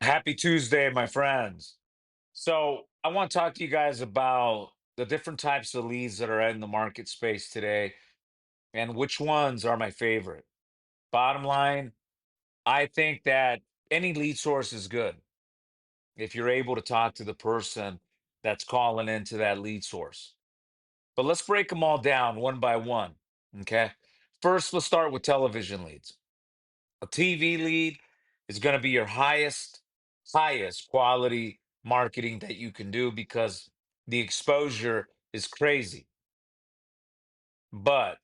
Happy Tuesday, my friends. So, I want to talk to you guys about the different types of leads that are in the market space today and which ones are my favorite. Bottom line, I think that any lead source is good if you're able to talk to the person that's calling into that lead source. But let's break them all down one by one. Okay. First, let's start with television leads. A TV lead is going to be your highest quality marketing that you can do because the exposure is crazy. But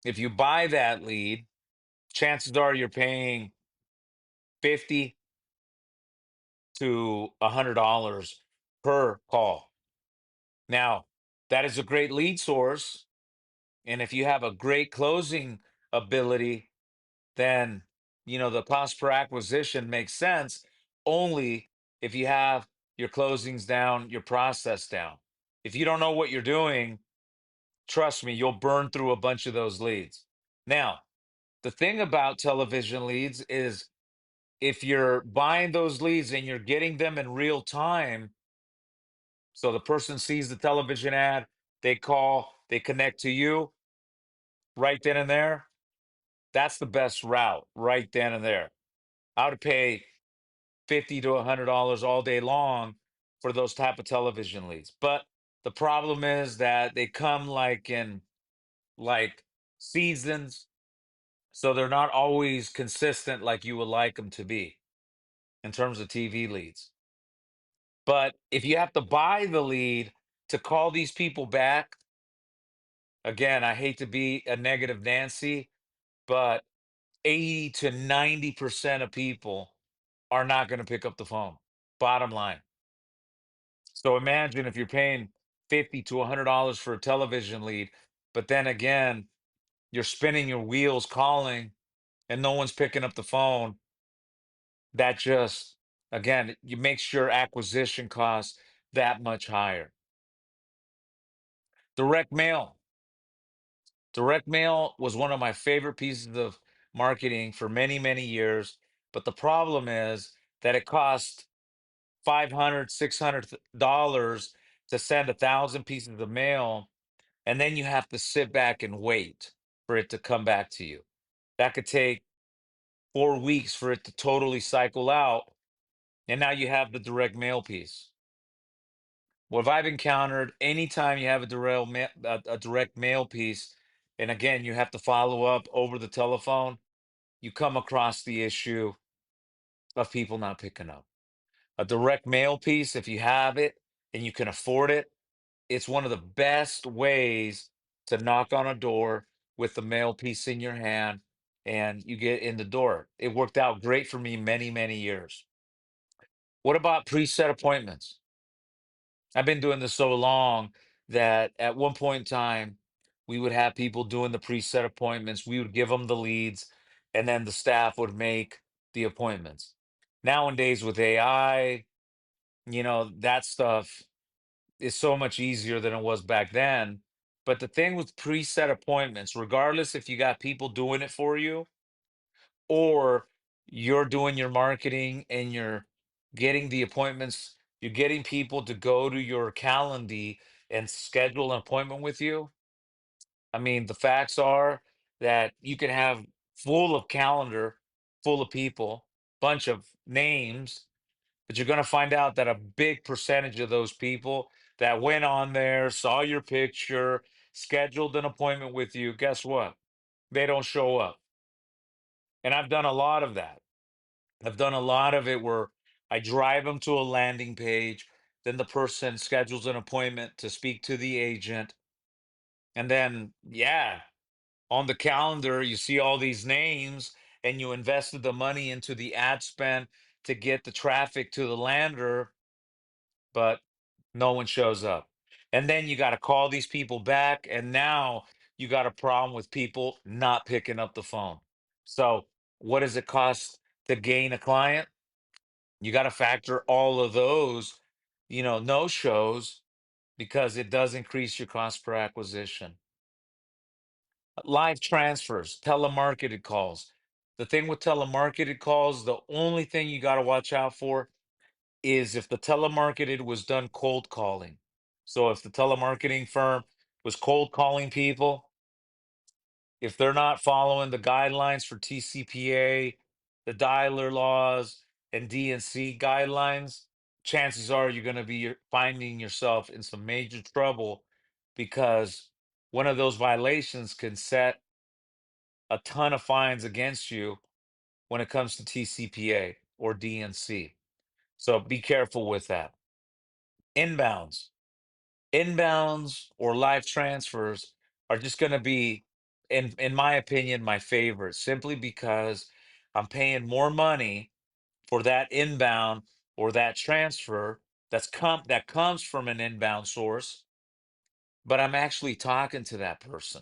if you buy that lead, chances are you're paying 50 to $100 per call. Now, that is a great lead source. And if you have a great closing ability, then the cost per acquisition makes sense only if you have your closings down, your process down. If you don't know what you're doing, trust me, you'll burn through a bunch of those leads. Now, the thing about television leads is if you're buying those leads and you're getting them in real time, so the person sees the television ad, they call, they connect to you right then and there, that's the best route right then and there. I would pay 50 to $100 all day long for those type of television leads. But the problem is that they come like in like seasons, so they're not always consistent like you would like them to be in terms of TV leads. But if you have to buy the lead to call these people back, again, I hate to be a negative Nancy, but 80 to 90% of people are not going to pick up the phone. Bottom line. So imagine if you're paying 50 to $100 for a television lead, but then again, you're spinning your wheels calling and no one's picking up the phone. That just, again, you makes your acquisition costs that much higher. Direct mail. Direct mail was one of my favorite pieces of marketing for many, many years. But the problem is that it costs 500, $600 to send 1,000 pieces of mail, and then you have to sit back and wait for it to come back to you. That could take 4 weeks for it to totally cycle out, and now you have the direct mail piece. What I've encountered, anytime you have a direct mail piece, and again, you have to follow up over the telephone, you come across the issue of people not picking up. A direct mail piece, if you have it and you can afford it, it's one of the best ways to knock on a door with the mail piece in your hand and you get in the door. It worked out great for me many, many years. What about preset appointments? I've been doing this so long that at one point in time, we would have people doing the preset appointments. We would give them the leads, and then the staff would make the appointments. Nowadays, with AI, that stuff is so much easier than it was back then. But the thing with preset appointments, regardless if you got people doing it for you or you're doing your marketing and you're getting the appointments, you're getting people to go to your calendar and schedule an appointment with you. I mean, the facts are that you can have full of calendar, full of people, bunch of names, but you're going to find out that a big percentage of those people that went on there, saw your picture, scheduled an appointment with you, guess what? They don't show up. And I've done a lot of that. I've done a lot of it where I drive them to a landing page, then the person schedules an appointment to speak to the agent. And then, yeah, on the calendar, you see all these names and you invested the money into the ad spend to get the traffic to the lander, but no one shows up. And then you got to call these people back. And now you got a problem with people not picking up the phone. So, what does it cost to gain a client? You got to factor all of those, no shows because it does increase your cost per acquisition. Live transfers, telemarketed calls. The thing with telemarketed calls, the only thing you got to watch out for is if the telemarketed was done cold calling. So if the telemarketing firm was cold calling people, if they're not following the guidelines for TCPA, the dialer laws, and DNC guidelines, chances are you're going to be finding yourself in some major trouble because one of those violations can set a ton of fines against you when it comes to TCPA or DNC. So be careful with that. Inbounds. Inbounds or live transfers are just going to be, in my opinion, my favorite, simply because I'm paying more money for that inbound or that transfer that comes from an inbound source, but I'm actually talking to that person.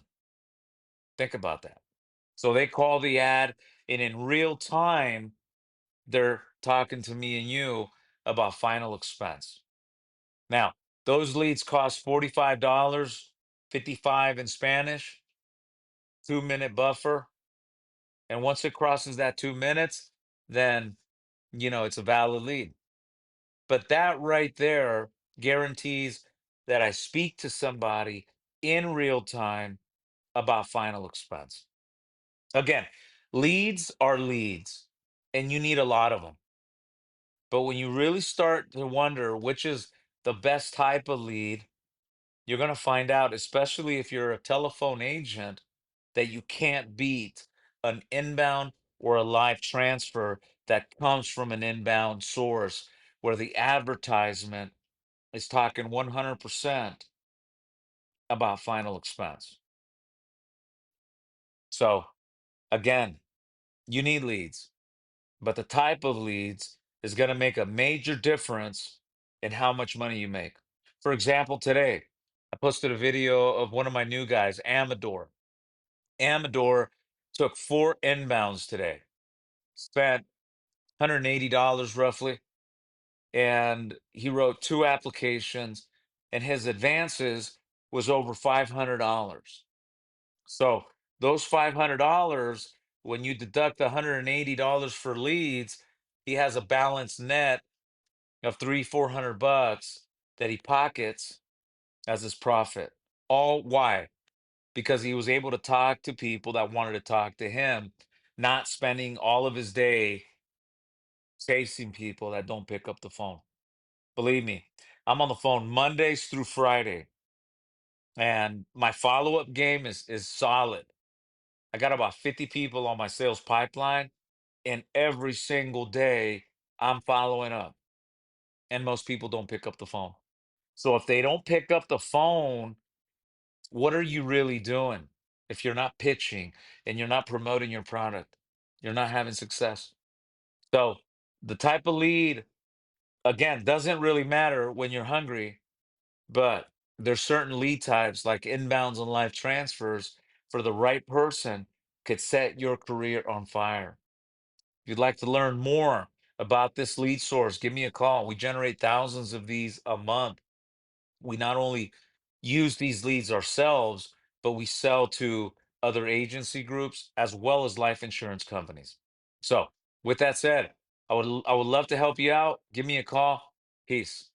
Think about that. So they call the ad, and in real time, they're talking to me and you about final expense. Now, those leads cost $45, 55 in Spanish, 2-minute buffer. And once it crosses that 2 minutes, then, it's a valid lead. But that right there guarantees that I speak to somebody in real time about final expense. Again, leads are leads, and you need a lot of them. But when you really start to wonder which is the best type of lead, you're going to find out, especially if you're a telephone agent, that you can't beat an inbound or a live transfer that comes from an inbound source where the advertisement is talking 100% about final expense. So, again, you need leads, but the type of leads is going to make a major difference in how much money you make. For example, today, I posted a video of one of my new guys, Amador. Amador took 4 inbounds today, spent $180 roughly, and he wrote 2 applications, and his advances was over $500. So those $500, when you deduct $180 for leads, he has a balanced net of 400 bucks that he pockets as his profit. All why? Because he was able to talk to people that wanted to talk to him, not spending all of his day chasing people that don't pick up the phone. Believe me, I'm on the phone Mondays through Friday, and my follow-up game is solid. I got about 50 people on my sales pipeline, and every single day I'm following up, and most people don't pick up the phone. So if they don't pick up the phone, what are you really doing? If you're not pitching and you're not promoting your product, you're not having success. So the type of lead, again, doesn't really matter when you're hungry, but there's certain lead types like inbounds and live transfers for the right person could set your career on fire. If you'd like to learn more about this lead source, give me a call. We generate thousands of these a month. We not only use these leads ourselves, but we sell to other agency groups as well as life insurance companies. So, with that said, I would love to help you out. Give me a call. Peace.